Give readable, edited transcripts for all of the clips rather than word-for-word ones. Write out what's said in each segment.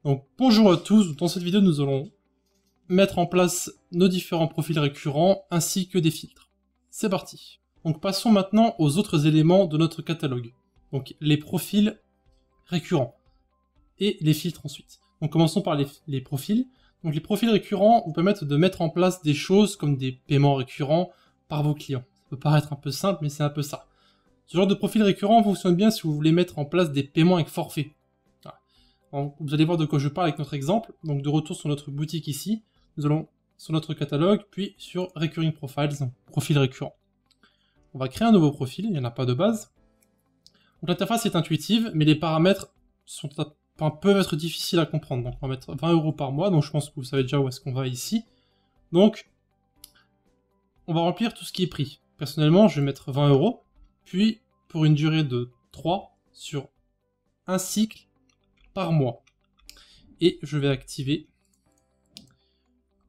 Donc bonjour à tous, dans cette vidéo nous allons mettre en place nos différents profils récurrents ainsi que des filtres. C'est parti. Donc passons maintenant aux autres éléments de notre catalogue. Donc les profils récurrents et les filtres ensuite. Donc commençons par les profils. Donc les profils récurrents vous permettent de mettre en place des choses comme des paiements récurrents par vos clients. Ça peut paraître un peu simple mais c'est un peu ça. Ce genre de profil récurrent fonctionne bien si vous voulez mettre en place des paiements avec forfait. Donc, vous allez voir de quoi je parle avec notre exemple. Donc de retour sur notre boutique ici, nous allons sur notre catalogue, puis sur Recurring Profiles, donc profil récurrent. On va créer un nouveau profil, il n'y en a pas de base. Donc l'interface est intuitive, mais les paramètres peuvent être difficiles à comprendre. Donc on va mettre 20 € par mois, donc je pense que vous savez déjà où est-ce qu'on va ici. Donc on va remplir tout ce qui est pris. Personnellement, je vais mettre 20 €, puis pour une durée de 3 sur un cycle par mois. Et je vais activer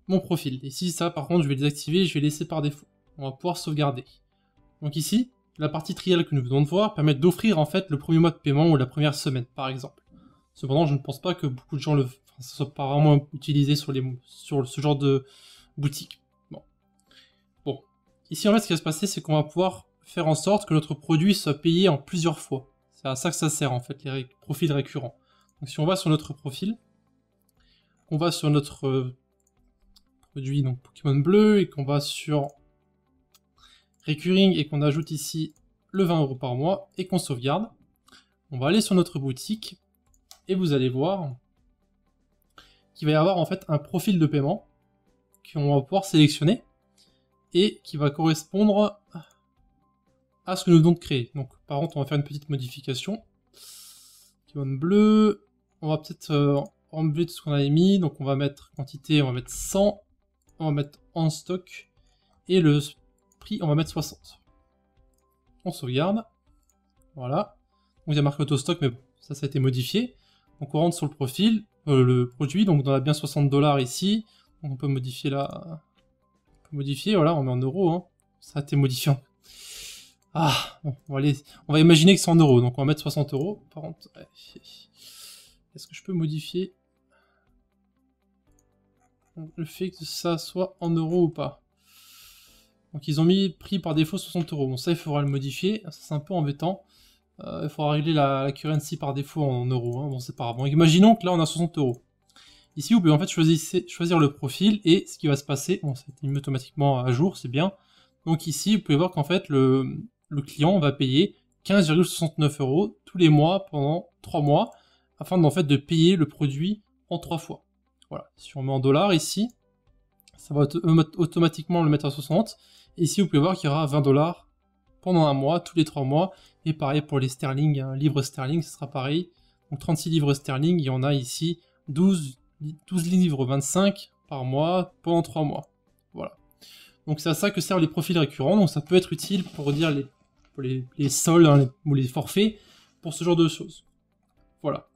mon profil. Ici, ça par contre, je vais désactiver, je vais laisser par défaut. On va pouvoir sauvegarder. Donc ici, la partie trial que nous venons de voir permet d'offrir en fait le premier mois de paiement ou la première semaine, par exemple. Cependant, je ne pense pas que beaucoup de gens ça soit pas vraiment utilisé sur ce genre de boutique. Bon. Ici, en fait, ce qui va se passer, c'est qu'on va pouvoir faire en sorte que notre produit soit payé en plusieurs fois. C'est à ça que ça sert, en fait, les profils récurrents. Donc si on va sur notre profil, qu'on va sur notre produit, donc Pokémon bleu, et qu'on va sur Recurring, et qu'on ajoute ici le 20 € par mois, et qu'on sauvegarde, on va aller sur notre boutique, et vous allez voir qu'il va y avoir en fait un profil de paiement, qu'on va pouvoir sélectionner, et qui va correspondre à ce que nous venons de créer. Donc par contre, on va faire une petite modification. Pokémon bleu, on va peut-être enlever tout ce qu'on avait mis, donc on va mettre quantité, on va mettre 100, on va mettre en stock, et le prix, on va mettre 60. On sauvegarde, voilà. Donc il y a marqué auto-stock, mais bon, ça a été modifié. Donc on rentre sur le profil, le produit, donc on a bien 60 $ ici, donc on peut modifier là, voilà, on met en euros, hein. Ça a été modifié. Ah, bon, on va imaginer que c'est en euros, donc on va mettre 60 €. Par contre, est-ce que je peux modifier le fait que ça soit en euros ou pas? Donc ils ont mis prix par défaut 60 €. Bon, ça il faudra le modifier, ça c'est un peu embêtant. Il faudra régler la currency par défaut en euros, hein. Bon c'est pas grave. Bon, imaginons que là on a 60 €. Ici vous pouvez en fait choisir le profil et ce qui va se passer, bon ça a mis automatiquement à jour, c'est bien. Donc ici vous pouvez voir qu'en fait le client va payer 15,69 € tous les mois pendant 3 mois, afin en fait de payer le produit en 3 fois. Voilà, si on met en dollars ici, ça va automatiquement le mettre à 60, et ici vous pouvez voir qu'il y aura 20 $ pendant un mois, tous les 3 mois, et pareil pour les sterling, hein, livres sterling, ce sera pareil, donc 36 livres sterling, il y en a ici 12 livres 25 par mois pendant 3 mois. Voilà. Donc c'est à ça que servent les profils récurrents, donc ça peut être utile pour dire les soldes, hein, ou les forfaits, pour ce genre de choses. Voilà.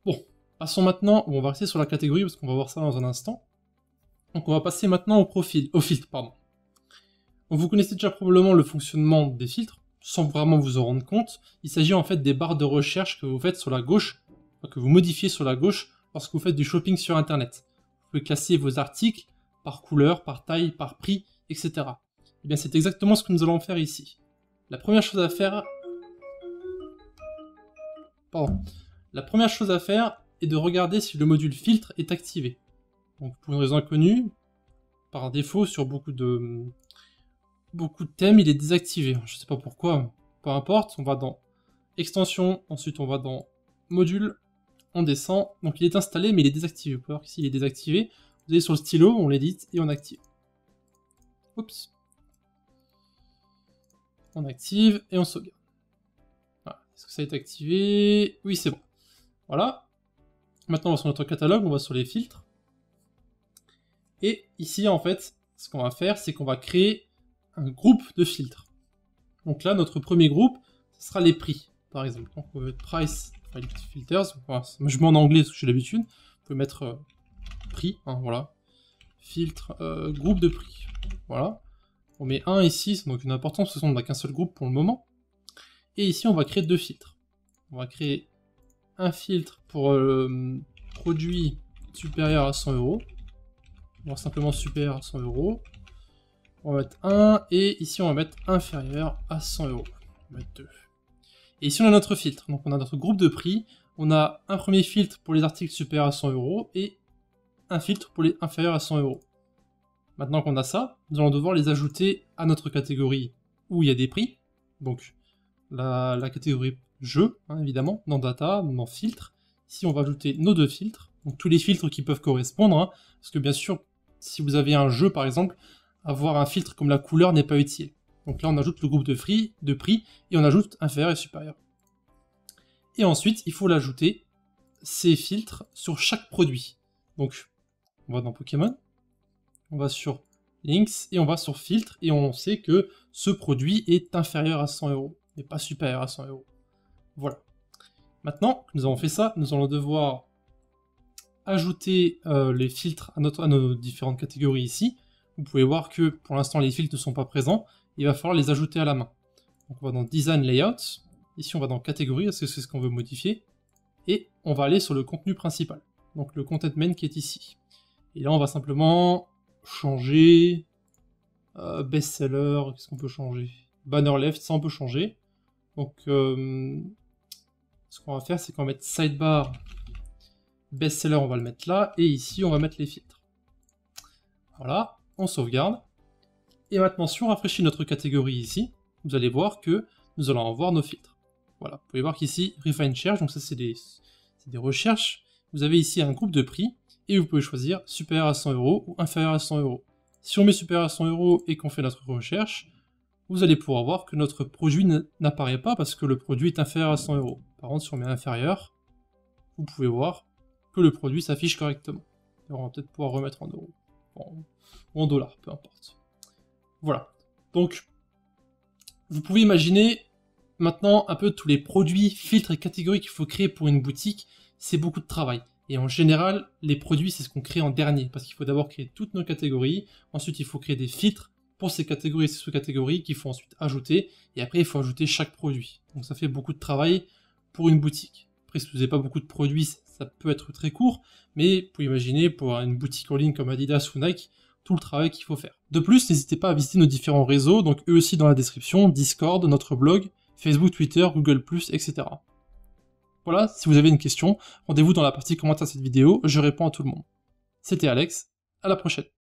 Bon, passons maintenant, on va rester sur la catégorie parce qu'on va voir ça dans un instant. Donc on va passer maintenant au filtre, pardon. Donc vous connaissez déjà probablement le fonctionnement des filtres, sans vraiment vous en rendre compte. Il s'agit en fait des barres de recherche que vous faites sur la gauche, que vous modifiez sur la gauche lorsque vous faites du shopping sur internet. Vous pouvez classer vos articles par couleur, par taille, par prix, etc. Et bien c'est exactement ce que nous allons faire ici. La première chose à faire est de regarder si le module filtre est activé. Donc pour une raison inconnue, par défaut sur beaucoup de thèmes, il est désactivé. Je ne sais pas pourquoi, peu importe. On va dans extension, ensuite on va dans module, on descend. Donc il est installé mais il est désactivé. Vous pouvez voir qu'ici il est désactivé. Vous allez sur le stylo, on l'édite et on active. Oups. On active et on sauvegarde. Voilà. Est-ce que ça a été activé? Oui, c'est bon. Voilà. Maintenant, on va sur notre catalogue, on va sur les filtres. Et ici, en fait, ce qu'on va faire, c'est qu'on va créer un groupe de filtres. Donc là, notre premier groupe, ce sera les prix, par exemple. Donc on va mettre Price Filters. Voilà, je mets en anglais parce que j'ai l'habitude. Vous pouvez mettre prix, hein, voilà. Filtre, groupe de prix. Voilà. On met 1 ici, c'est donc une importance, parce qu'on n'a qu'un seul groupe pour le moment. Et ici, on va créer 2 filtres. On va créer un filtre pour produit supérieur à 100 €. On va simplement supérieur à 100 €. On va mettre 1, et ici on va mettre inférieur à 100 €. On va mettre 2. Et ici on a notre filtre, donc on a notre groupe de prix, on a un premier filtre pour les articles supérieurs à 100 € et un filtre pour les inférieurs à 100 €. Maintenant qu'on a ça, nous allons devoir les ajouter à notre catégorie où il y a des prix, donc la catégorie jeu, hein, évidemment, dans data, dans filtre. Ici on va ajouter nos deux filtres, donc tous les filtres qui peuvent correspondre, hein, parce que bien sûr, si vous avez un jeu par exemple, avoir un filtre comme la couleur n'est pas utile. Donc là on ajoute le groupe de prix, et on ajoute inférieur et supérieur. Et ensuite, il faut l'ajouter, ces filtres, sur chaque produit. Donc, on va dans Pokémon, on va sur Links, et on va sur Filtre, et on sait que ce produit est inférieur à 100 €, mais pas supérieur à 100 €. Voilà. Maintenant que nous avons fait ça, nous allons devoir ajouter les filtres à nos différentes catégories ici. Vous pouvez voir que pour l'instant les filtres ne sont pas présents, il va falloir les ajouter à la main. Donc on va dans Design Layout, ici on va dans Catégorie, parce que c'est ce qu'on veut modifier, et on va aller sur le contenu principal, donc le Content Main qui est ici. Et là on va simplement changer Bestseller, qu'est-ce qu'on peut changer? Banner Left, ça on peut changer. Donc ce qu'on va faire, c'est qu'on va mettre Sidebar Bestseller, on va le mettre là, et ici on va mettre les filtres. Voilà, on sauvegarde. Et maintenant, si on rafraîchit notre catégorie ici, vous allez voir que nous allons avoir nos filtres. Voilà, vous pouvez voir qu'ici, Refine Search, donc ça c'est des recherches. Vous avez ici un groupe de prix, et vous pouvez choisir supérieur à 100 € ou inférieur à 100 €. Si on met supérieur à 100 € et qu'on fait notre recherche, vous allez pouvoir voir que notre produit n'apparaît pas parce que le produit est inférieur à 100 €. Par contre, si on met inférieur, vous pouvez voir que le produit s'affiche correctement. Et on va peut-être pouvoir remettre en euros, ou en dollars, peu importe. Voilà, donc vous pouvez imaginer maintenant un peu tous les produits, filtres et catégories qu'il faut créer pour une boutique, c'est beaucoup de travail. Et en général, les produits, c'est ce qu'on crée en dernier, parce qu'il faut d'abord créer toutes nos catégories, ensuite il faut créer des filtres pour ces catégories et ces sous-catégories qu'il faut ensuite ajouter, et après il faut ajouter chaque produit. Donc ça fait beaucoup de travail pour une boutique. Après, si vous n'avez pas beaucoup de produits, ça peut être très court, mais vous pouvez imaginer pour une boutique en ligne comme Adidas ou Nike, tout le travail qu'il faut faire. De plus, n'hésitez pas à visiter nos différents réseaux, donc eux aussi dans la description, Discord, notre blog, Facebook, Twitter, Google+, etc. Voilà, si vous avez une question, rendez-vous dans la partie commentaire de cette vidéo, je réponds à tout le monde. C'était Alex, à la prochaine.